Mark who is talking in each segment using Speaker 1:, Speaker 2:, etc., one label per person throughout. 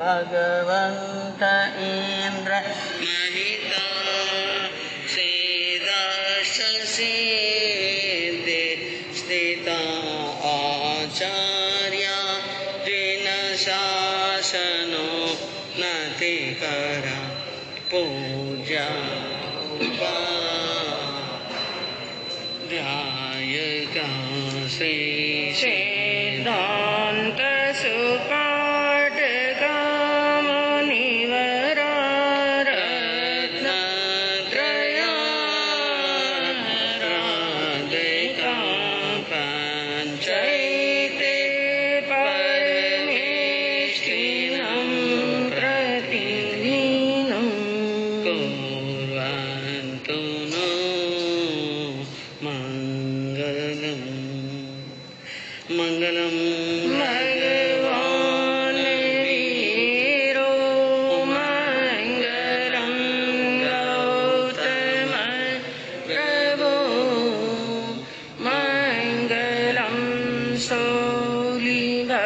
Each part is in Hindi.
Speaker 1: भगवन्त इन्द्र महिता सेदाशसीदे स्थिता आचार्या जिन शासनो नतिकरा पूजा ध्यायका श्री सिद्धान्त सुपाठका मुनिवरा रत्नत्रया राधिका पञ्चैते परमेष्ठिनं प्रतिदिनं कुर्वन्तु नो मङ्गलम् मङ्गलं भगवान् वीरो मङ्गलं गौतम प्रभो मङ्गलं शौलिभद्र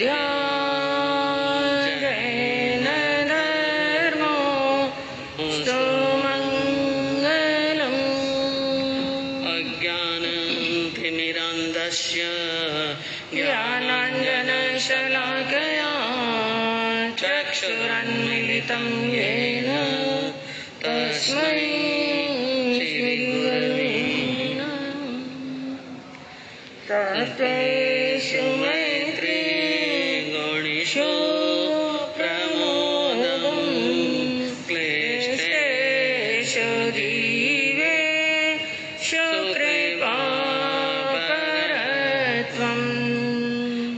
Speaker 1: ध्यान धर्मो स्तुमङ्गलम् अज्ञानतिमिरान्धस्य ज्ञानाञ्जनशलाकया चक्षुरुन्मीलितं येन तस्मै श्रीगुरवे नमः। तस्मै सुमैत्री गणेशो प्रमोदं क्लेशेषु जीवे सुकृपापरत्वं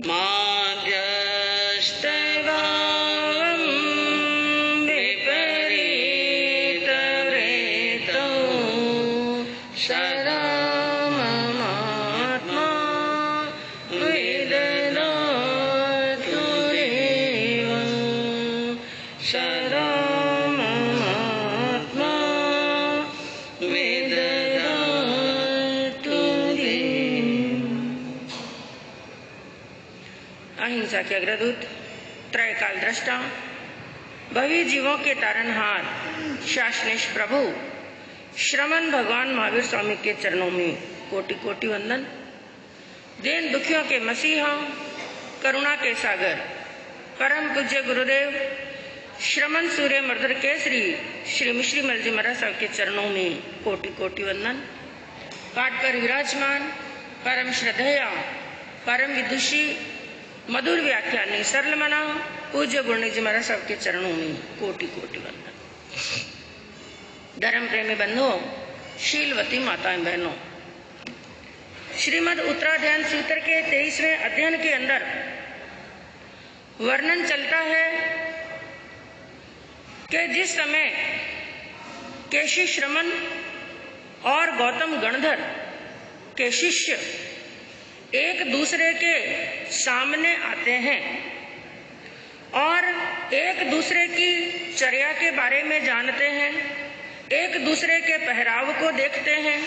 Speaker 1: माध्यस्थभावं विपरीतवृत्तौ सदा ममात्मा विददातु देवं सदा ममात्मा विददातु देवं। अहिंसा के अग्रदूत, त्रयकाल दृष्टा, भवी जीवों के तारनहार शासनेश प्रभु श्रमण भगवान महावीर स्वामी के चरणों में कोटि कोटि वंदन। दीन दुखियों के मसीहा, करुणा के सागर, परम पूज्य गुरुदेव श्रमण सूर्य मर्दर केसरी श्री मिश्री मल जी महाराज साहब के चरणों में कोटि कोटि वंदन। पाठ पर विराजमान परम श्रद्धेया, परम विदुषी, मधुर व्याख्यानी, सरल मना पूज्य गुरु जी महाराज साहब के चरणों में कोटि कोटि वंदन। धर्म प्रेमी बंधुओं, शीलवती माताएं बहनों, श्रीमद उत्तराध्ययन सूत्र के 23वें अध्ययन के अंदर वर्णन चलता है कि जिस समय केशी श्रमण और गौतम गणधर के शिष्य एक दूसरे के सामने आते हैं और एक दूसरे की चर्या के बारे में जानते हैं, एक दूसरे के पहराव को देखते हैं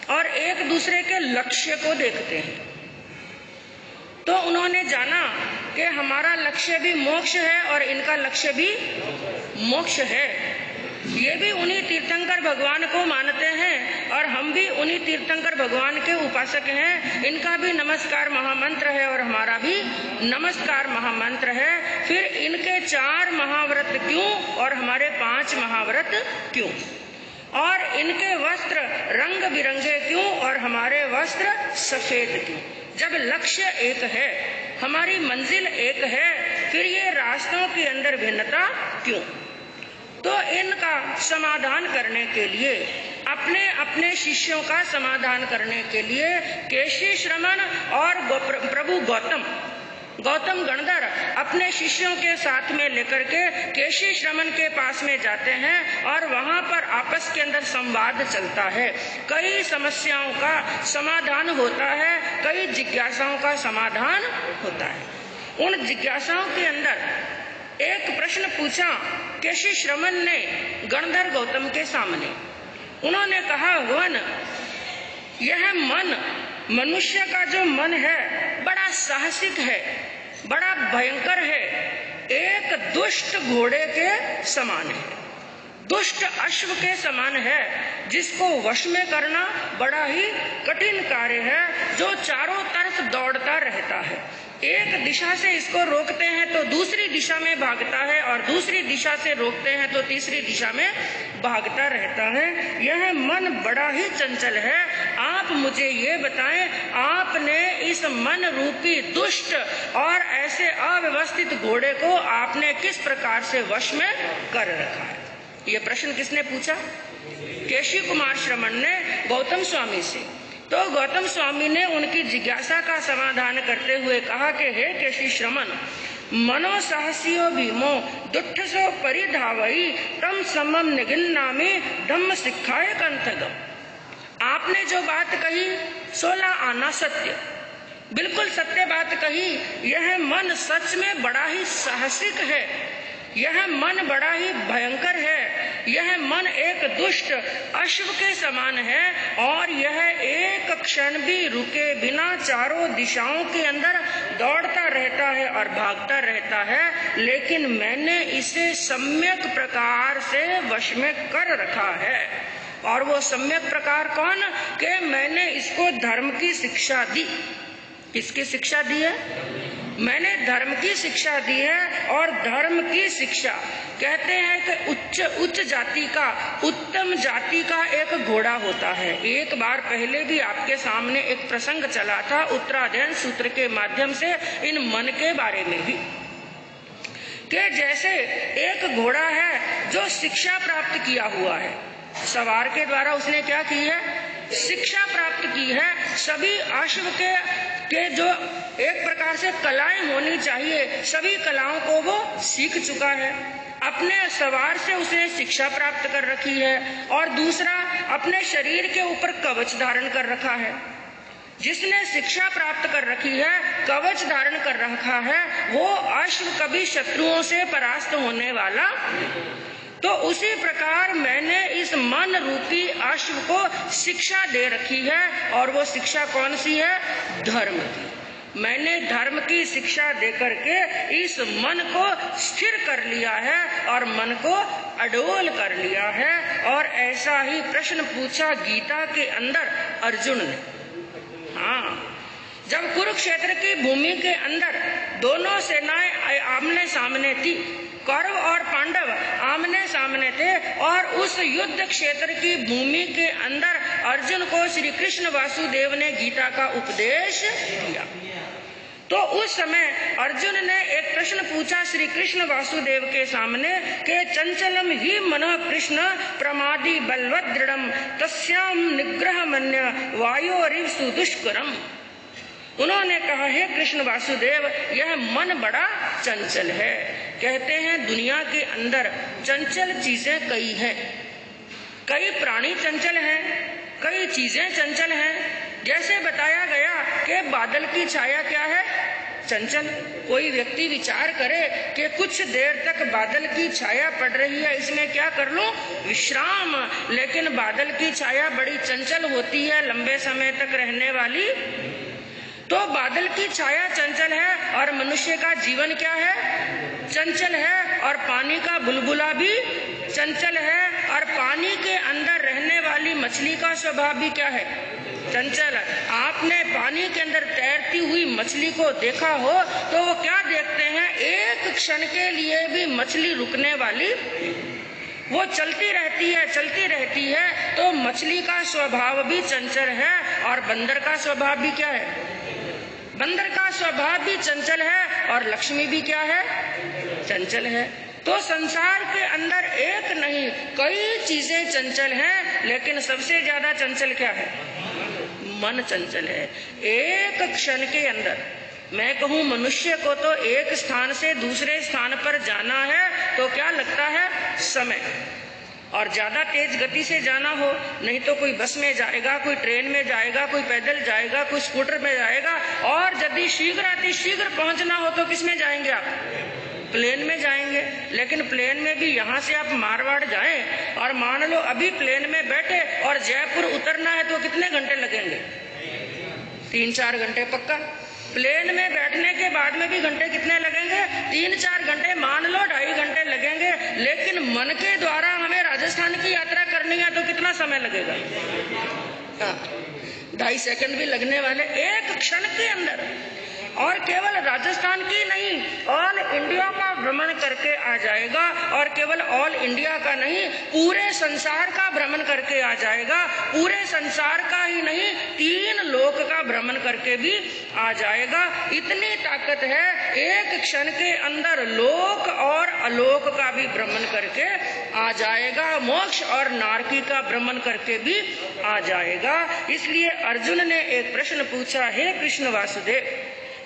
Speaker 1: और एक दूसरे के लक्ष्य को देखते हैं, तो उन्होंने जाना कि हमारा लक्ष्य भी मोक्ष है और इनका लक्ष्य भी मोक्ष है। ये भी उन्हीं तीर्थंकर भगवान को मानते हैं और हम भी उन्हीं तीर्थंकर भगवान के उपासक हैं। इनका भी नमस्कार महामंत्र है और हमारा भी नमस्कार महामंत्र है। फिर इनके 4 महाव्रत क्यों और हमारे 5 महाव्रत क्यों? और इनके वस्त्र रंग बिरंगे क्यों और हमारे वस्त्र सफेद क्यों? जब लक्ष्य एक है, हमारी मंजिल एक है, फिर ये रास्तों के अंदर भिन्नता क्यों? तो इनका समाधान करने के लिए, अपने अपने शिष्यों का समाधान करने के लिए केशी श्रमण और प्रभु गौतम गणधर अपने शिष्यों के साथ में लेकर के केशी श्रमण के पास में जाते हैं और वहां पर आपस के अंदर संवाद चलता है। कई समस्याओं का समाधान होता है, कई जिज्ञासाओं का समाधान होता है। उन जिज्ञासाओं के अंदर एक प्रश्न पूछा केशी श्रमण ने गणधर गौतम के सामने। उन्होंने कहा, वन, यह मन, मनुष्य का जो मन है बड़ा साहसिक है, बड़ा भयंकर है, एक दुष्ट घोड़े के समान है, दुष्ट अश्व के समान है, जिसको वश में करना बड़ा ही कठिन कार्य है, जो चारों तरफ दौड़ता रहता है। एक दिशा से इसको रोकते हैं तो दूसरी दिशा में भागता है, और दूसरी दिशा से रोकते हैं तो तीसरी दिशा में भागता रहता है। यह मन बड़ा ही चंचल है। आप मुझे ये बताएं, आपने इस मन रूपी दुष्ट और ऐसे अव्यवस्थित घोड़े को आपने किस प्रकार से वश में कर रखा है? ये प्रश्न किसने पूछा? केशी कुमार श्रमण ने गौतम स्वामी से। तो गौतम स्वामी ने उनकी जिज्ञासा का समाधान करते हुए कहा कि हे केशी श्रमण, मनो साहसियो भीमो दुष्टसो परिधावई तम समम निगिन्नामी धम्म सिखाए कंथगम। आपने जो बात कही 16 आना सत्य, बिल्कुल सत्य बात कही। यह मन सच में बड़ा ही साहसिक है, यह मन बड़ा ही भयंकर है, यह मन एक दुष्ट अश्व के समान है, और यह एक क्षण भी रुके बिना चारों दिशाओं के अंदर दौड़ता रहता है और भागता रहता है। लेकिन मैंने इसे सम्यक प्रकार से वश में कर रखा है। और वो सम्यक प्रकार कौन? कि मैंने इसको धर्म की शिक्षा दी। किसकी शिक्षा दी है? मैंने धर्म की शिक्षा दी है। और धर्म की शिक्षा कहते हैं कि उच्च जाति का, उत्तम जाति का एक घोड़ा होता है। एक बार पहले भी आपके सामने एक प्रसंग चला था उत्तराध्ययन सूत्र के माध्यम से इन मन के बारे में भी, कि जैसे एक घोड़ा है जो शिक्षा प्राप्त किया हुआ है, सवार के द्वारा उसने क्या की है? शिक्षा प्राप्त की है। सभी अश्व के जो एक प्रकार से कलाएं होनी चाहिए, सभी कलाओं को वो सीख चुका है। अपने सवार से उसने शिक्षा प्राप्त कर रखी है। और दूसरा, अपने शरीर के ऊपर कवच धारण कर रखा है। जिसने शिक्षा प्राप्त कर रखी है, कवच धारण कर रखा है, वो अश्व कभी शत्रुओं से परास्त होने वाला। तो उसी प्रकार मैंने इस मन रूपी अश्व को शिक्षा दे रखी है। और वो शिक्षा कौन सी है? धर्म की। मैंने धर्म की शिक्षा देकर के इस मन को स्थिर कर लिया है और मन को अडोल कर लिया है। और ऐसा ही प्रश्न पूछा गीता के अंदर अर्जुन ने। हाँ, जब कुरुक्षेत्र की भूमि के अंदर दोनों सेनाएं आमने सामने थी, कौरव और पांडव आमने सामने थे, और उस युद्ध क्षेत्र की भूमि के अंदर अर्जुन को श्री कृष्ण वासुदेव ने गीता का उपदेश दिया। तो उस समय अर्जुन ने एक प्रश्न पूछा श्री कृष्ण वासुदेव के सामने कि चंचलम ही मनः कृष्ण प्रमादी बलवद दृढ़म तस्याम निग्रह मन्य वायोरिव सुदुष्करम। उन्होंने कहा, हे कृष्ण वासुदेव, यह मन बड़ा चंचल है। कहते हैं दुनिया के अंदर चंचल चीजें कई हैं, कई प्राणी चंचल हैं, कई चीजें चंचल हैं। जैसे बताया गया कि बादल की छाया क्या है? चंचल। कोई व्यक्ति विचार करे कि कुछ देर तक बादल की छाया पड़ रही है, इसमें क्या कर लूं? विश्राम। लेकिन बादल की छाया बड़ी चंचल होती है, लंबे समय तक रहने वाली। तो बादल की छाया चंचल है, और मनुष्य का जीवन क्या है? चंचल है। और पानी का बुलबुला भी चंचल है। और पानी के अंदर रहने वाली मछली का स्वभाव भी क्या है? चंचल है। आपने पानी के अंदर तैरती हुई मछली को देखा हो तो वो क्या देखते हैं? एक क्षण के लिए भी मछली रुकने वाली, वो चलती रहती है, चलती रहती है। तो मछली का स्वभाव भी चंचल है। और बंदर का स्वभाव भी क्या है? बंदर का स्वभाव भी चंचल है। और लक्ष्मी भी क्या है? चंचल है। तो संसार के अंदर एक नहीं, कई चीजें चंचल हैं, लेकिन सबसे ज्यादा चंचल क्या है? मन चंचल है। एक क्षण के अंदर, मैं कहूं मनुष्य को तो एक स्थान से दूसरे स्थान पर जाना है तो क्या लगता है? समय। और ज्यादा तेज गति से जाना हो, नहीं तो कोई बस में जाएगा, कोई ट्रेन में जाएगा, कोई पैदल जाएगा, कोई स्कूटर में जाएगा। और यदि शीघ्र अति शीघ्र पहुंचना हो तो किस में जाएंगे आप? प्लेन में जाएंगे। लेकिन प्लेन में भी यहाँ से आप मारवाड़ जाएं और मान लो अभी प्लेन में बैठे और जयपुर उतरना है तो कितने घंटे लगेंगे? 3-4 घंटे पक्का। प्लेन में बैठने के बाद में भी घंटे कितने लगेंगे? 3-4 घंटे, मान लो 2.5 घंटे लगेंगे। लेकिन मन के द्वारा हमें राजस्थान की यात्रा करनी है तो कितना समय लगेगा? 2.5 सेकंड भी लगने वाले, एक क्षण के अंदर। और केवल राजस्थान की नहीं, ऑल इंडिया का भ्रमण करके आ जाएगा। और केवल ऑल इंडिया का नहीं, पूरे संसार का भ्रमण करके आ जाएगा। पूरे संसार का ही नहीं, 3 लोक का भ्रमण करके भी आ जाएगा। इतनी ताकत है, एक क्षण के अंदर लोक और अलोक का भी भ्रमण करके आ जाएगा। मोक्ष और नारकी का भ्रमण करके भी आ जाएगा। इसलिए अर्जुन ने एक प्रश्न पूछा, हे कृष्ण वासुदेव,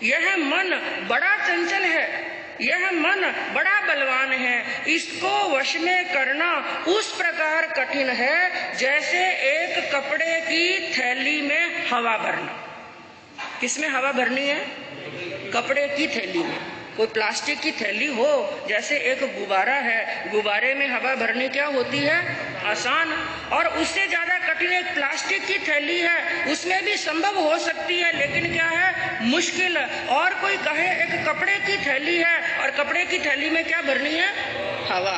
Speaker 1: यह मन बड़ा चंचल है, यह मन बड़ा बलवान है, इसको वश में करना उस प्रकार कठिन है जैसे एक कपड़े की थैली में हवा भरना। किसमें हवा भरनी है? कपड़े की थैली में। कोई प्लास्टिक की थैली हो, जैसे एक गुब्बारा है, गुब्बारे में हवा भरनी क्या होती है? आसान। और उससे ज्यादा कठिन एक प्लास्टिक की थैली है, उसमें भी संभव हो सकती है, लेकिन क्या है? मुश्किल। और कोई कहे एक कपड़े की थैली है, और कपड़े की थैली में क्या भरनी है? हवा।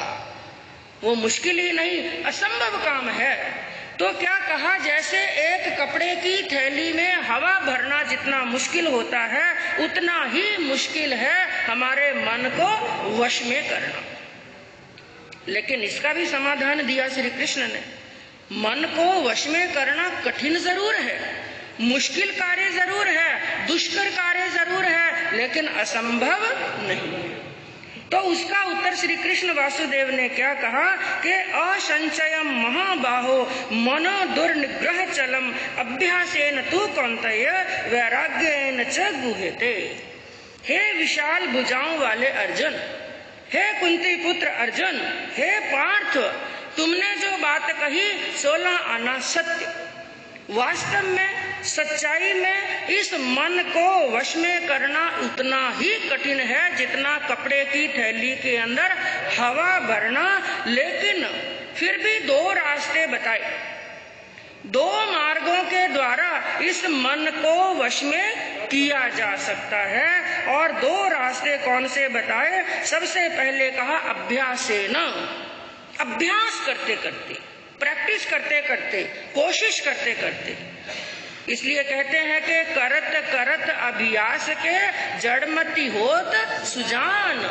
Speaker 1: वो मुश्किल ही नहीं, असंभव काम है। तो क्या कहा, जैसे एक कपड़े की थैली में हवा भरना जितना मुश्किल होता है, उतना ही मुश्किल है हमारे मन को वश में करना। लेकिन इसका भी समाधान दिया श्री कृष्ण ने। मन को वश में करना कठिन जरूर है, मुश्किल कार्य जरूर है, दुष्कर कार्य जरूर है, लेकिन असंभव नहीं। तो उसका उत्तर श्री कृष्ण वासुदेव ने क्या कहा कि असंचयम महाबाहो मनो दुर्निग्रह चलम अभ्यासेन तु कौन्तेय वैराग्येन च गुह्यते। हे विशाल भुजाओं वाले अर्जुन, हे कुंती पुत्र अर्जुन, हे पार्थ, तुमने जो बात कही 16 आना सत्य। वास्तव में सच्चाई में इस मन को वश में करना उतना ही कठिन है जितना कपड़े की थैली के अंदर हवा भरना। लेकिन फिर भी 2 रास्ते बताए, 2 मार्गों के द्वारा इस मन को वश में किया जा सकता है। और 2 रास्ते कौन से बताए? सबसे पहले कहा अभ्यासेन, अभ्यास करते करते, प्रैक्टिस करते करते, कोशिश करते करते। इसलिए कहते हैं कि करत करत अभ्यास के जड़मति होत सुजान।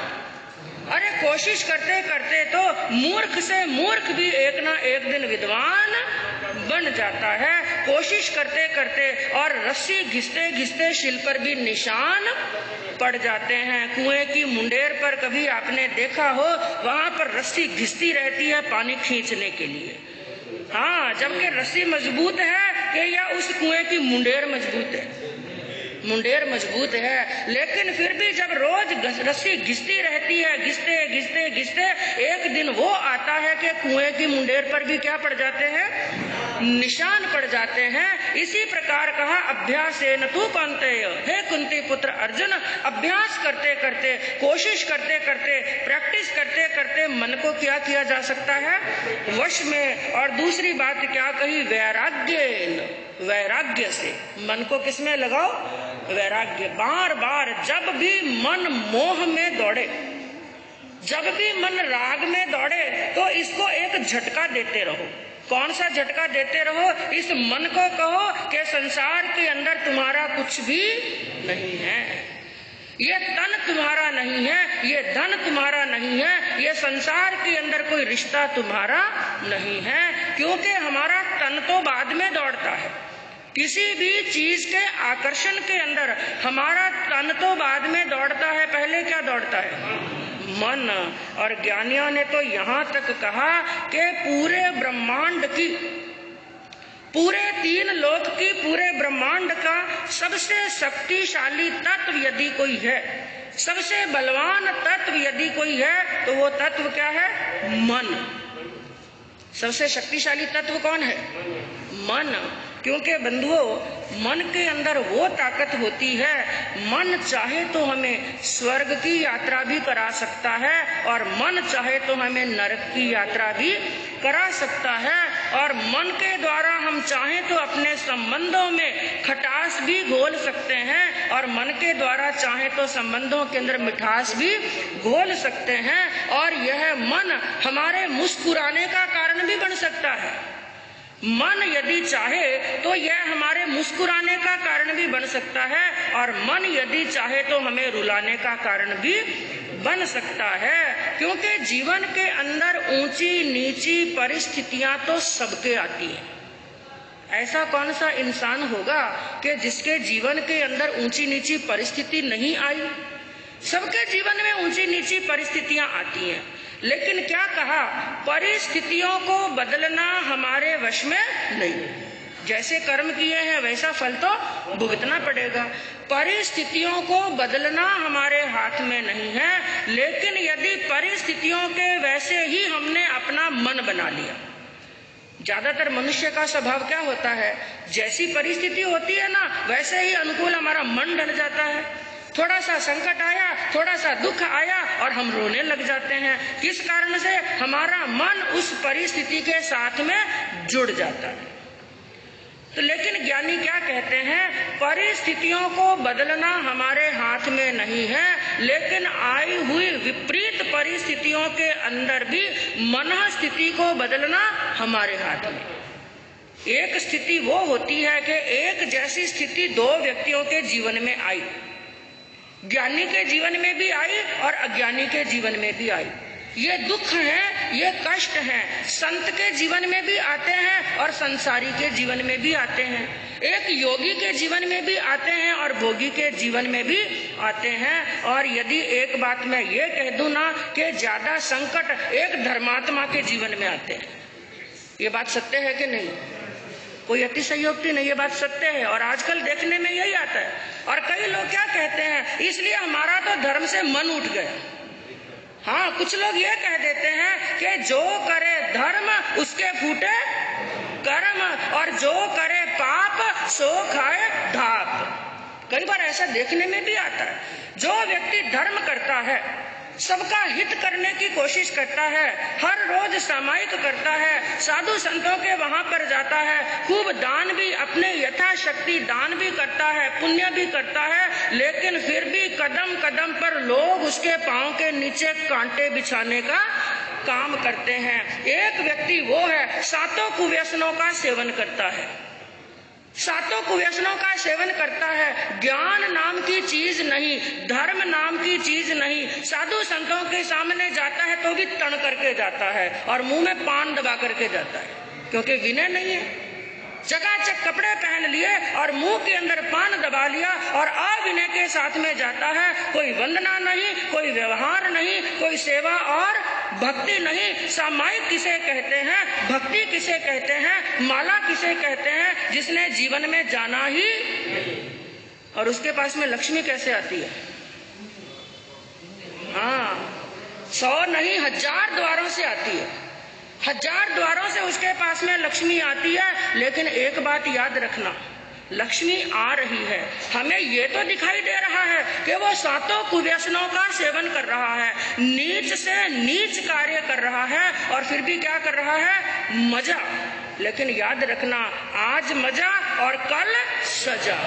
Speaker 1: अरे कोशिश करते करते तो मूर्ख से मूर्ख भी एक ना एक दिन विद्वान बन जाता है। कोशिश करते करते और रस्सी घिसते घिसते शिल पर भी निशान पड़ जाते हैं। कुएं की मुंडेर पर कभी आपने देखा हो, वहां पर रस्सी घिसती रहती है पानी खींचने के लिए। हाँ, जबकि रस्सी मजबूत है कि या उस कुएं की मुंडेर मजबूत है? मुंडेर मजबूत है, लेकिन फिर भी जब रोज रस्सी घिसती रहती है, घिसते घिसते घिसते एक दिन वो आता है कि कुएं की मुंडेर पर भी क्या पड़ जाते हैं? निशान पड़ जाते हैं। इसी प्रकार कहा अभ्यासेन तु कौन्तेय, हे कुंती पुत्र अर्जुन, अभ्यास करते करते, कोशिश करते करते, प्रैक्टिस करते करते मन को क्या किया जा सकता है? वश में। और दूसरी बात क्या कही? वैराग्येन, वैराग्य से। मन को किसमें लगाओ? वैराग्य। बार बार जब भी मन मोह में दौड़े, जब भी मन राग में दौड़े, तो इसको एक झटका देते रहो। कौन सा झटका देते रहो? इस मन को कहो कि संसार के अंदर तुम्हारा कुछ भी नहीं है, ये तन तुम्हारा नहीं है, ये धन तुम्हारा नहीं है, ये संसार के अंदर कोई रिश्ता तुम्हारा नहीं है। क्योंकि हमारा तन तो बाद में दौड़ता है, किसी भी चीज के आकर्षण के अंदर हमारा तन तो बाद में दौड़ता है, पहले क्या दौड़ता है? मन। और ज्ञानियों ने तो यहाँ तक कहा कि पूरे ब्रह्मांड की, पूरे 3 लोक की, पूरे ब्रह्मांड का सबसे शक्तिशाली तत्व यदि कोई है, सबसे बलवान तत्व यदि कोई है, तो वो तत्व क्या है? मन। सबसे शक्तिशाली तत्व कौन है? मन। क्योंकि बंधुओं, मन के अंदर वो ताकत होती है, मन चाहे तो हमें स्वर्ग की यात्रा भी करा सकता है, और मन चाहे तो हमें नरक की यात्रा भी करा सकता है। और मन के द्वारा हम चाहें तो अपने संबंधों में खटास भी घोल सकते हैं और मन के द्वारा चाहें तो संबंधों के अंदर मिठास भी घोल सकते हैं। और यह मन हमारे मुस्कुराने का कारण भी बन सकता है। मन यदि चाहे तो यह हमारे मुस्कुराने का कारण भी बन सकता है और मन यदि चाहे तो हमें रुलाने का कारण भी बन सकता है। क्योंकि जीवन के अंदर ऊंची नीची परिस्थितियां तो सबके आती हैं। ऐसा कौन सा इंसान होगा कि जिसके जीवन के अंदर ऊंची नीची परिस्थिति नहीं आई? सबके जीवन में ऊंची नीची परिस्थितियां आती हैं, लेकिन क्या कहा, परिस्थितियों को बदलना हमारे वश में नहीं। जैसे कर्म किए हैं वैसा फल तो भुगतना पड़ेगा। परिस्थितियों को बदलना हमारे हाथ में नहीं है, लेकिन यदि परिस्थितियों के वैसे ही हमने अपना मन बना लिया। ज्यादातर मनुष्य का स्वभाव क्या होता है, जैसी परिस्थिति होती है ना वैसे ही अनुकूल हमारा मन ढल जाता है। थोड़ा सा संकट आया, थोड़ा सा दुख आया और हम रोने लग जाते हैं। किस कारण से? हमारा मन उस परिस्थिति के साथ में जुड़ जाता है। तो लेकिन ज्ञानी क्या कहते हैं, परिस्थितियों को बदलना हमारे हाथ में नहीं है, लेकिन आई हुई विपरीत परिस्थितियों के अंदर भी मन स्थिति को बदलना हमारे हाथ में। एक स्थिति वो होती है कि एक जैसी स्थिति दो व्यक्तियों के जीवन में आई, ज्ञानी के जीवन में भी आई और अज्ञानी के जीवन में भी आई। ये दुख है, ये कष्ट है, संत के जीवन में भी आते हैं और संसारी के जीवन में भी आते हैं। एक योगी के जीवन में भी आते हैं और भोगी के जीवन में भी आते हैं। और यदि एक बात मैं ये कह दूं ना कि ज्यादा संकट एक धर्मात्मा के जीवन में आते हैं, ये बात सत्य है कि नहीं? कोई अतिशयोक्ति नहीं, ये बात सत्य है और आजकल देखने में यही आता है। और कई लोग क्या कहते हैं, इसलिए हमारा तो धर्म से मन उठ गया। हाँ, कुछ लोग ये कह देते हैं कि जो करे धर्म उसके फूटे कर्म और जो करे पाप सो खाए ढाप। कई बार ऐसा देखने में भी आता है। जो व्यक्ति धर्म करता है, सबका हित करने की कोशिश करता है, हर रोज सामायिक करता है, साधु संतों के वहां पर जाता है, खूब दान भी अपने यथाशक्ति दान भी करता है, पुण्य भी करता है, लेकिन फिर भी कदम कदम पर लोग उसके पांव के नीचे कांटे बिछाने का काम करते हैं। एक व्यक्ति वो है सातों कुव्यसनों का सेवन करता है, सातों कुव्यसनों का सेवन करता है, ज्ञान नाम की चीज नहीं, धर्म नाम की चीज नहीं, साधु संतों के सामने जाता है तो भी तन करके जाता है और मुंह में पान दबा करके जाता है, क्योंकि विनय नहीं है। चकाचक कपड़े पहन लिए और मुंह के अंदर पान दबा लिया और अविनय के साथ में जाता है। कोई वंदना नहीं, कोई व्यवहार नहीं, कोई सेवा और भक्ति नहीं। सामायिक किसे कहते हैं, भक्ति किसे कहते हैं, माला किसे कहते हैं, जिसने जीवन में जाना ही और उसके पास में लक्ष्मी कैसे आती है? हाँ, 100 नहीं 1000 द्वारों से आती है, 1000 द्वारों से उसके पास में लक्ष्मी आती है। लेकिन एक बात याद रखना, लक्ष्मी आ रही है, हमें ये तो दिखाई दे रहा है कि वो सातों कुव्यसनों का सेवन कर रहा है, नीच से नीच कार्य कर रहा है और फिर भी क्या कर रहा है? मजा। लेकिन याद रखना, आज मजा और कल सजा।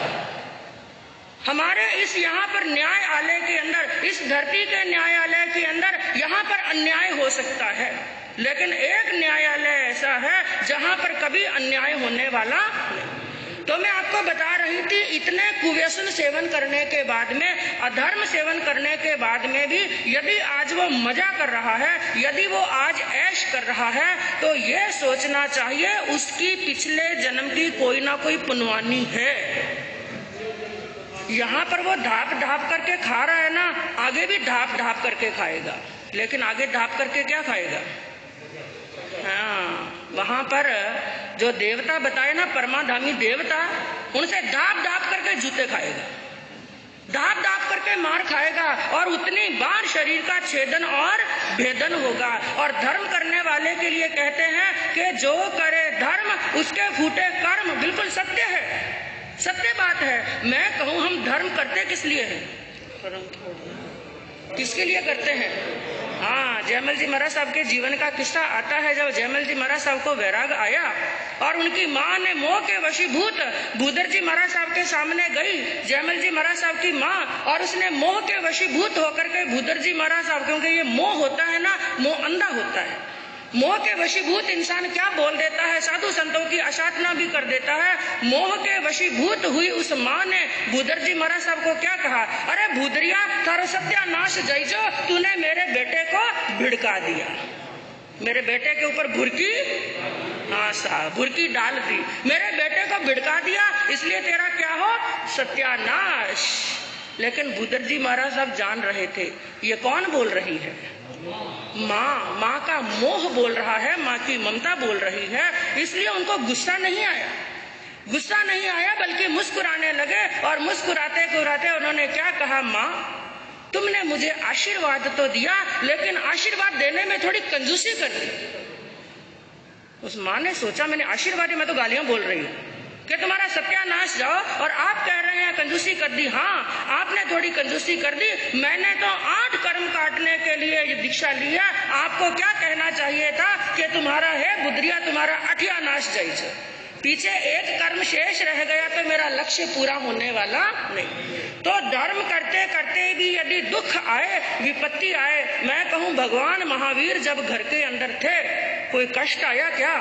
Speaker 1: हमारे इस यहाँ पर न्यायालय के अंदर, इस धरती के न्यायालय के अंदर यहाँ पर अन्याय हो सकता है, लेकिन एक न्यायालय ऐसा है जहाँ पर कभी अन्याय होने वाला नहीं। तो मैं आपको बता रही थी, इतने कुव्यसन सेवन करने के बाद में, अधर्म सेवन करने के बाद में भी यदि आज वो मजा कर रहा है, यदि वो आज ऐश कर रहा है, तो ये सोचना चाहिए उसकी पिछले जन्म की कोई ना कोई पुण्यवानी है। यहाँ पर वो ढाप ढाप करके खा रहा है ना, आगे भी ढाप ढाप करके खाएगा, लेकिन आगे ढाप करके क्या खाएगा? हाँ, वहां पर जो देवता बताए ना, परमाधामी देवता, उनसे ढाप ढाप करके जूते खाएगा, ढाप ढाप करके मार खाएगा और उतनी बार शरीर का छेदन और भेदन होगा। और धर्म करने वाले के लिए कहते हैं कि जो करे धर्म उसके फूटे कर्म। बिल्कुल सत्य है, सत्य बात है। मैं कहूं, हम धर्म करते किस लिए हैं? किसके लिए करते हैं? हाँ, जयमल जी महाराज साहब के जीवन का किस्सा आता है। जब जयमल जी महाराज साहब को वैराग आया और उनकी माँ ने मोह के वशीभूत भूदर जी महाराज साहब के सामने गई, जयमल जी महाराज साहब की माँ, और उसने मोह के वशीभूत होकर के भूदर जी महाराज साहब, क्योंकि ये मोह होता है ना, मोह अंधा होता है, मोह के वशीभूत इंसान क्या बोल देता है, साधु संतों की असाधना भी कर देता है। मोह के वशीभूत हुई उस माँ ने भूदर जी महाराज साहब को क्या कहा, अरे भूदरिया, थारो सत्यानाश जइजो, तूने मेरे बेटे को भिड़का दिया, मेरे बेटे के ऊपर बुरकी, हाँ साहब, बुरकी डाल दी, मेरे बेटे को भिड़का दिया, इसलिए तेरा क्या हो, सत्यानाश। लेकिन भूदर जी महाराज साहब जान रहे थे ये कौन बोल रही है, माँ का मोह बोल रहा है, माँ की ममता बोल रही है, इसलिए उनको गुस्सा नहीं आया, गुस्सा नहीं आया, बल्कि मुस्कुराने लगे। और मुस्कुराते कुराते उन्होंने क्या कहा, माँ तुमने मुझे आशीर्वाद तो दिया, लेकिन आशीर्वाद देने में थोड़ी कंजूसी कर दी। उस माँ ने सोचा मैंने आशीर्वाद, मैं तो गालियां बोल रही हूँ कि तुम्हारा सत्यानाश जाओ, और आप कह रहे हैं कंजूसी कर दी। हाँ, आपने थोड़ी कंजूसी कर दी, मैंने तो 8 कर्म काटने के लिए ये दीक्षा लिया। आपको क्या कहना चाहिए था कि तुम्हारा है बुद्रिया, तुम्हारा अठियानाश जाइज, पीछे एक कर्म शेष रह गया तो मेरा लक्ष्य पूरा होने वाला नहीं। तो धर्म करते करते भी यदि दुख आए, विपत्ति आए, मैं कहूँ भगवान महावीर जब घर के अंदर थे, कोई कष्ट आया क्या?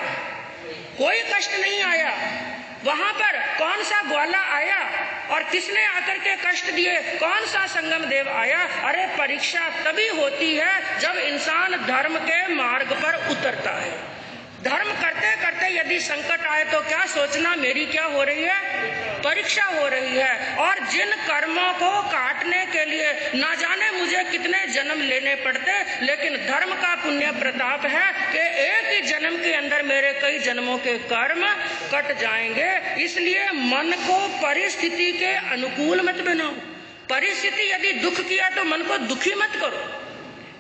Speaker 1: कोई कष्ट नहीं आया। वहां पर कौन सा ग्वाला आया और किसने आकर के कष्ट दिए, कौन सा संगम देव आया? अरे परीक्षा तभी होती है जब इंसान धर्म के मार्ग पर उतरता है। धर्म करते करते यदि संकट आए तो क्या सोचना, मेरी क्या हो रही है, परीक्षा हो रही है। और जिन कर्मों को काटने के लिए ना जाने मुझे कितने जन्म लेने पड़ते, लेकिन धर्म का पुण्य प्रताप है कि एक ही जन्म के अंदर मेरे कई जन्मों के कर्म कट जाएंगे। इसलिए मन को परिस्थिति के अनुकूल मत बनाओ। परिस्थिति यदि दुख किया तो मन को दुखी मत करो।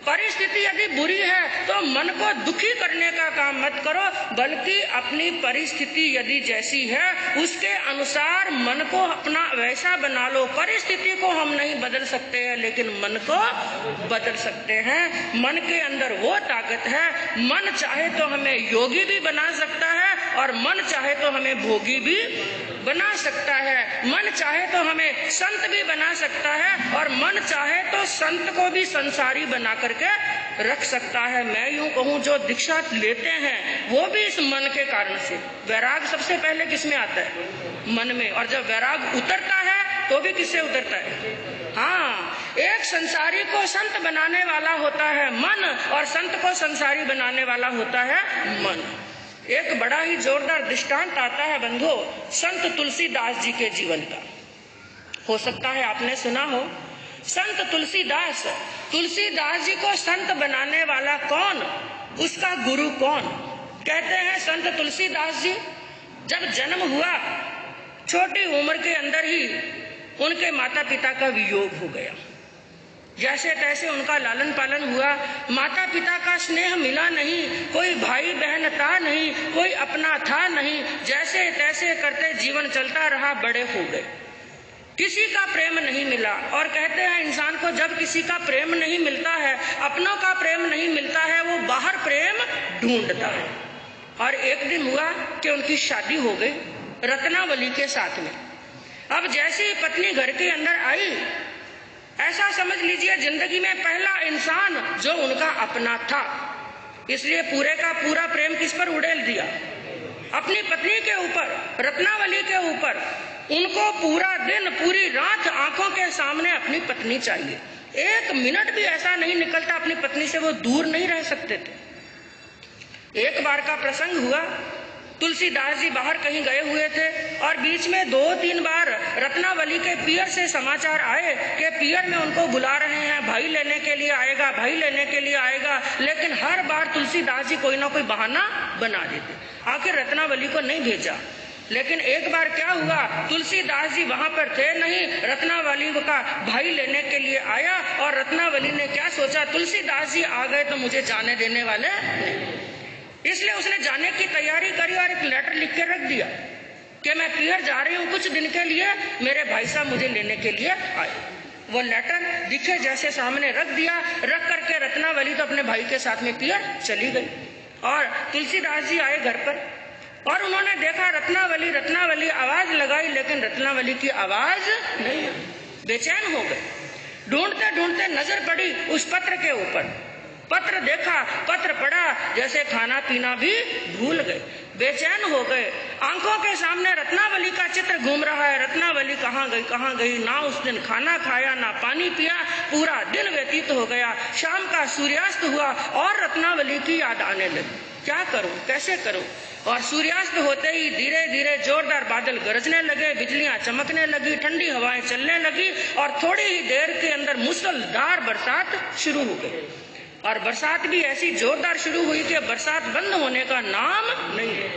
Speaker 1: परिस्थिति यदि बुरी है तो मन को दुखी करने का काम मत करो, बल्कि अपनी परिस्थिति यदि जैसी है उसके अनुसार मन को अपना वैसा बना लो। परिस्थिति को हम नहीं बदल सकते हैं, लेकिन मन को बदल सकते हैं। मन के अंदर वो ताकत है, मन चाहे तो हमें योगी भी बना सकता है और मन चाहे तो हमें भोगी भी बना सकता है। मन चाहे तो हमें संत भी बना सकता है और मन चाहे तो संत को भी संसारी बना करके रख सकता है। मैं यूं कहूं, जो दीक्षा लेते हैं वो भी इस मन के कारण से। वैराग सबसे पहले किस में आता है, मन में। और जब वैराग उतरता है तो भी किससे उतरता है? हाँ, एक संसारी को संत बनाने वाला होता है मन, और संत को संसारी बनाने वाला होता है मन। एक बड़ा ही जोरदार दृष्टांत आता है बंधु, संत तुलसीदास जी के जीवन का। हो सकता है आपने सुना हो, संत तुलसीदास, तुलसीदास जी को संत बनाने वाला कौन, उसका गुरु कौन? कहते हैं संत तुलसीदास जी जब जन्म हुआ, छोटी उम्र के अंदर ही उनके माता पिता का वियोग हो गया। जैसे तैसे उनका लालन पालन हुआ, माता पिता का स्नेह मिला नहीं, कोई भाई बहन था नहीं, कोई अपना था नहीं। जैसे तैसे करते जीवन चलता रहा, बड़े हो गए, किसी का प्रेम नहीं मिला। और कहते हैं इंसान को जब किसी का प्रेम नहीं मिलता है, अपनों का प्रेम नहीं मिलता है, वो बाहर प्रेम ढूंढता है। और एक दिन हुआ कि उनकी शादी हो गई रत्नावली के साथ में। अब जैसी पत्नी घर के अंदर आई, ऐसा समझ लीजिए जिंदगी में पहला इंसान जो उनका अपना था, इसलिए पूरे का पूरा प्रेम किस पर उड़ेल दिया? अपनी पत्नी के ऊपर, रत्नावली के ऊपर। उनको पूरा दिन पूरी रात आंखों के सामने अपनी पत्नी चाहिए, एक मिनट भी ऐसा नहीं निकलता अपनी पत्नी से वो दूर नहीं रह सकते थे। एक बार का प्रसंग हुआ, तुलसीदास जी बाहर कहीं गए हुए थे और बीच में 2-3 बार रत्नावली के पियर से समाचार आए कि पियर में उनको बुला रहे हैं, भाई लेने के लिए आएगा, भाई लेने के लिए आएगा। लेकिन हर बार तुलसीदास जी कोई ना कोई बहाना बना देते, आखिर रत्नावली को नहीं भेजा। लेकिन एक बार क्या हुआ, तुलसीदास जी वहां पर थे नहीं, रत्नावली का भाई लेने के लिए आया और रत्नावली ने क्या सोचा, तुलसीदास जी आ गए तो मुझे जाने देने वाले नहीं, इसलिए उसने जाने की तैयारी करी और एक लेटर लिख के रख दिया कि मैं पियर जा रही हूँ कुछ दिन के लिए, मेरे भाई साहब मुझे लेने के लिए आए। वो लेटर दिखे जैसे सामने रख दिया, रख करके रत्नावली तो अपने भाई के साथ में पियर चली गई। और तुलसीदास जी आए घर पर और उन्होंने देखा रत्नावली रत्नावली आवाज लगाई, लेकिन रत्नावली की आवाज नहीं। बेचैन हो गए, ढूंढते ढूंढते नजर पड़ी उस पत्र के ऊपर। पत्र देखा, पत्र पढ़ा, जैसे खाना पीना भी भूल गए, बेचैन हो गए। आंखों के सामने रत्नावली का चित्र घूम रहा है। रत्नावली कहाँ गई कहाँ गई, ना उस दिन खाना खाया ना पानी पिया, पूरा दिन व्यतीत हो गया। शाम का सूर्यास्त हुआ और रत्नावली की याद आने लगी। क्या करूं, कैसे करूं? और सूर्यास्त होते ही धीरे धीरे जोरदार बादल गरजने लगे, बिजलियां चमकने लगी, ठंडी हवाएं चलने लगी और थोड़ी ही देर के अंदर मूसलाधार बरसात शुरू हो गई। और बरसात भी ऐसी जोरदार शुरू हुई कि बरसात बंद होने का नाम नहीं है।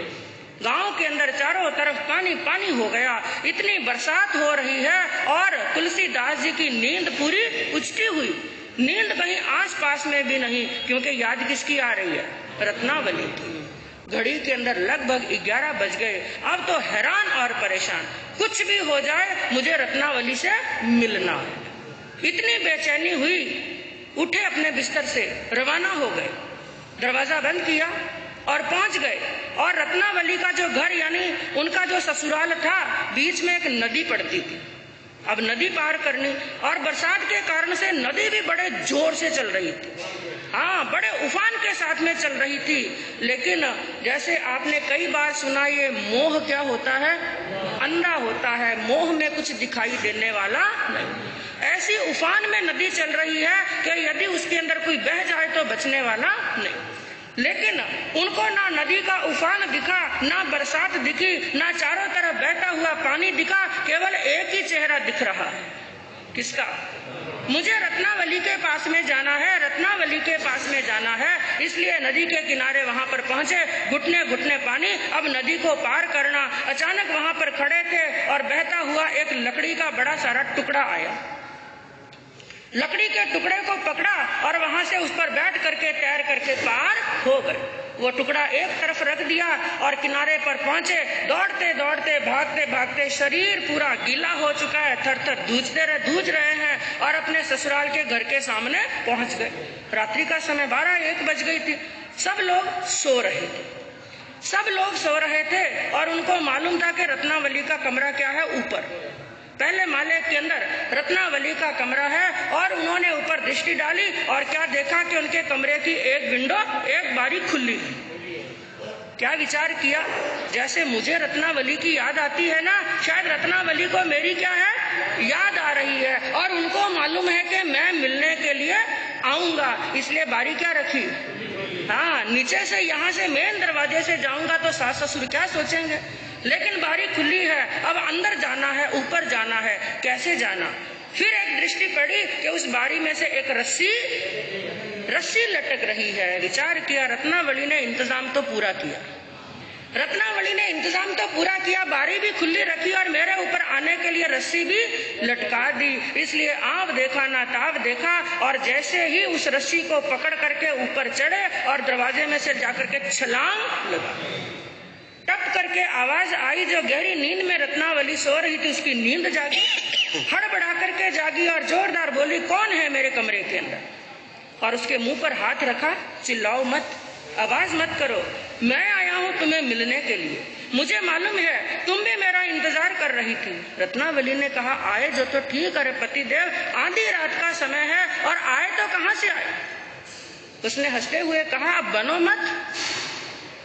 Speaker 1: गांव के अंदर चारों तरफ पानी पानी हो गया, इतनी बरसात हो रही है और तुलसीदास जी की नींद पूरी उचटी हुई। नींद कहीं आस पास में भी नहीं, क्योंकि याद किसकी आ रही है? रत्नावली की। घड़ी के अंदर लगभग 11 बज गए। अब तो हैरान और परेशान, कुछ भी हो जाए मुझे रत्नावली से मिलना है। इतनी बेचैनी हुई, उठे अपने बिस्तर से, रवाना हो गए। दरवाजा बंद किया और पहुंच गए। और रत्नावली का जो घर यानी उनका जो ससुराल था, बीच में एक नदी पड़ती थी। अब नदी पार करनी, और बरसात के कारण से नदी भी बड़े जोर से चल रही थी। हाँ, बड़े उफान के साथ में चल रही थी। लेकिन जैसे आपने कई बार सुना, ये मोह क्या होता है? अंधा होता है, मोह में कुछ दिखाई देने वाला नहीं। ऐसी उफान में नदी चल रही है कि यदि उसके अंदर कोई बह जाए तो बचने वाला नहीं। लेकिन उनको ना नदी का उफान दिखा, ना बरसात दिखी, ना चारों तरफ बहता हुआ पानी दिखा, केवल एक ही चेहरा दिख रहा है। किसका? मुझे रत्नावली के पास में जाना है, रत्नावली के पास में जाना है। इसलिए नदी के किनारे वहां पर पहुंचे, घुटने घुटने पानी, अब नदी को पार करना। अचानक वहां पर खड़े थे और बहता हुआ एक लकड़ी का बड़ा सारा टुकड़ा आया। लकड़ी के टुकड़े को पकड़ा और वहां से उस पर बैठ करके तैर करके पार हो गए। वो टुकड़ा एक तरफ रख दिया और किनारे पर पहुंचे। दौड़ते दौड़ते भागते भागते शरीर पूरा गीला हो चुका है, थर थर धूज रहे हैं और अपने ससुराल के घर के सामने पहुंच गए। रात्रि का समय 12-1 बज गई थी। सब लोग सो रहे थे, सब लोग सो रहे थे और उनको मालूम था कि रत्नावली का कमरा क्या है, ऊपर पहले माले के अंदर रत्नावली का कमरा है। और उन्होंने ऊपर दृष्टि डाली और क्या देखा कि उनके कमरे की एक विंडो, एक बारी खुली। क्या विचार किया? जैसे मुझे रत्नावली की याद आती है ना, शायद रत्नावली को मेरी क्या है, याद आ रही है। और उनको मालूम है कि मैं मिलने के लिए आऊंगा, इसलिए बारी क्या रखी? हाँ, नीचे से यहाँ से मेन दरवाजे से जाऊंगा तो सास ससुर क्या सोचेंगे। लेकिन बारी खुली है, अब अंदर जाना है, ऊपर जाना है, कैसे जाना? फिर एक दृष्टि पड़ी कि उस बारी में से एक रस्सी लटक रही है। विचार किया, रत्नावली ने इंतजाम तो पूरा किया, रत्नावली ने इंतजाम तो पूरा किया, बारी भी खुली रखी और मेरे ऊपर आने के लिए रस्सी भी लटका दी। इसलिए आव देखा ना ताव देखा और जैसे ही उस रस्सी को पकड़ करके ऊपर चढ़े और दरवाजे में से जाकर के छलांग लगा। टप करके आवाज आई। जो गहरी नींद में रत्नावली सो रही थी उसकी नींद जागी, हड़बड़ा करके जागी और जोरदार बोली, कौन है मेरे कमरे के अंदर? और उसके मुंह पर हाथ रखा। चिल्लाओ मत, आवाज मत करो, मैं आया हूँ तुम्हें मिलने के लिए। मुझे मालूम है तुम भी मेरा इंतजार कर रही थी। रत्नावली ने कहा, आए जो तो ठीक, अरे पतिदेव, आधी रात का समय है और आए तो कहाँ से आए? उसने हंसते हुए कहा, अब बनो मत,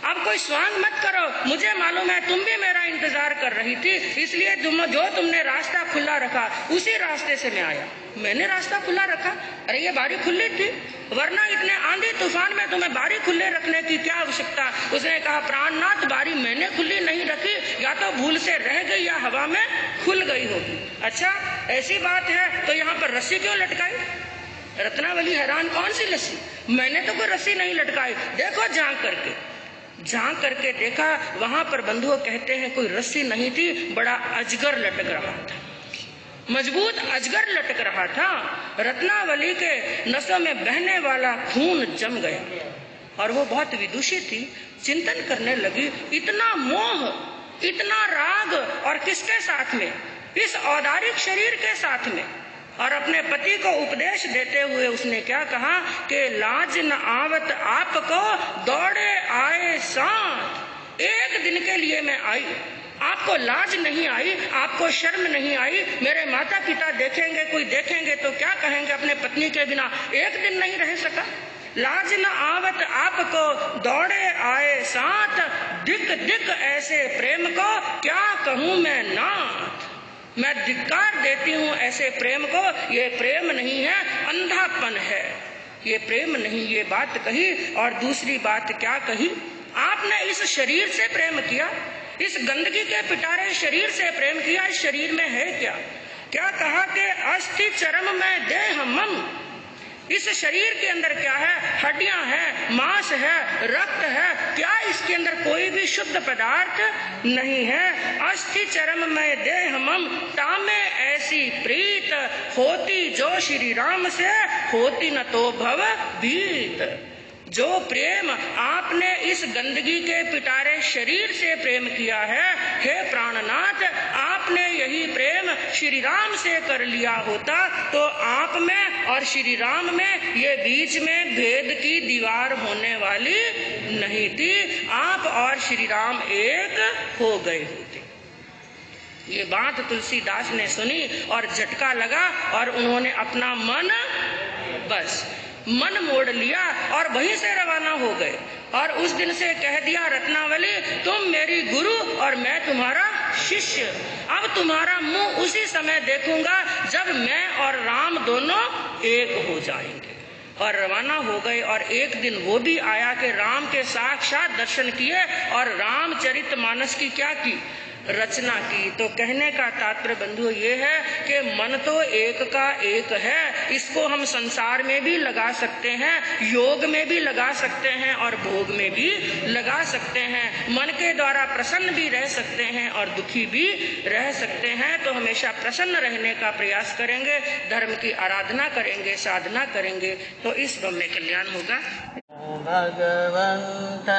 Speaker 1: अब कोई स्वांग मत करो, मुझे मालूम है तुम भी मेरा इंतजार कर रही थी, इसलिए जो तुमने रास्ता खुला रखा उसी रास्ते से मैं आया। मैंने रास्ता खुला रखा? अरे ये बारी खुली थी, वरना इतने आंधी तूफान में तुम्हें बारी खुले रखने की क्या आवश्यकता? उसने कहा, प्राणनाथ, बारी मैंने खुली नहीं रखी, या तो भूल से रह गई या हवा में खुल गई होगी। अच्छा ऐसी बात है तो यहाँ पर रस्सी क्यों लटकाई? रत्नावली हैरान, कौन सी रस्सी? मैंने तो कोई रस्सी नहीं लटकाई। देखो झांक करके देखा, वहां पर बंधुओं कहते हैं कोई रस्सी नहीं थी, बड़ा अजगर लटक रहा था, मजबूत अजगर लटक रहा था। रत्नावली के नसों में बहने वाला खून जम गया और वो बहुत विदुषी थी। चिंतन करने लगी, इतना मोह, इतना राग, और किसके साथ में? इस औदारिक शरीर के साथ में। और अपने पति को उपदेश देते हुए उसने क्या कहा कि लाज न आवत आपको दौड़े आए साथ। एक दिन के लिए मैं आई, आपको लाज नहीं आई, आपको शर्म नहीं आई। मेरे माता पिता देखेंगे, कोई देखेंगे तो क्या कहेंगे, अपने पत्नी के बिना एक दिन नहीं रह सका। लाज न आवत आपको दौड़े आए साथ, दिक दिक ऐसे प्रेम को क्या कहूं मैं नाथ। मैं धिक्कार देती हूं ऐसे प्रेम को, ये प्रेम नहीं है, अंधापन है, ये प्रेम नहीं। ये बात कही और दूसरी बात क्या कही, आपने इस शरीर से प्रेम किया, इस गंदगी के पिटारे शरीर से प्रेम किया। इस शरीर में है क्या? क्या कहा कि अस्थि चरम में देह मम। इस शरीर के अंदर क्या है? हड्डियां है, मांस है, रक्त है। क्या इसके अंदर कोई भी शुद्ध पदार्थ नहीं है? अस्थि चरम में देह मम, तामे ऐसी प्रीत, होती जो श्री राम से, होती न तो भव भीत। जो प्रेम आपने इस गंदगी के पिटारे शरीर से प्रेम किया है, हे प्राणनाथ, आपने यही प्रेम श्री राम से कर लिया होता तो आप में और श्री राम में ये बीच में भेद की दीवार होने वाली नहीं थी। आप और श्री राम एक हो गए होते। ये बात तुलसीदास ने सुनी और झटका लगा और उन्होंने अपना मन मोड़ लिया और वहीं से रवाना हो गए। और उस दिन से कह दिया रत्नावली, तुम मेरी गुरु और मैं तुम्हारा शिष्य। अब तुम्हारा मुंह उसी समय देखूंगा जब मैं और राम दोनों एक हो जाएंगे। और रवाना हो गए। और एक दिन वो भी आया कि राम के साक्षात दर्शन किए और रामचरितमानस की क्या की? रचना की। तो कहने का तात्पर्य बंधु ये है कि मन तो एक का एक है, इसको हम संसार में भी लगा सकते हैं, योग में भी लगा सकते हैं और भोग में भी लगा सकते हैं। मन के द्वारा प्रसन्न भी रह सकते हैं और दुखी भी रह सकते हैं। तो हमेशा प्रसन्न रहने का प्रयास करेंगे, धर्म की आराधना करेंगे, साधना करेंगे, तो इस ब्रह्म में कल्याण होगा।
Speaker 2: भगवंत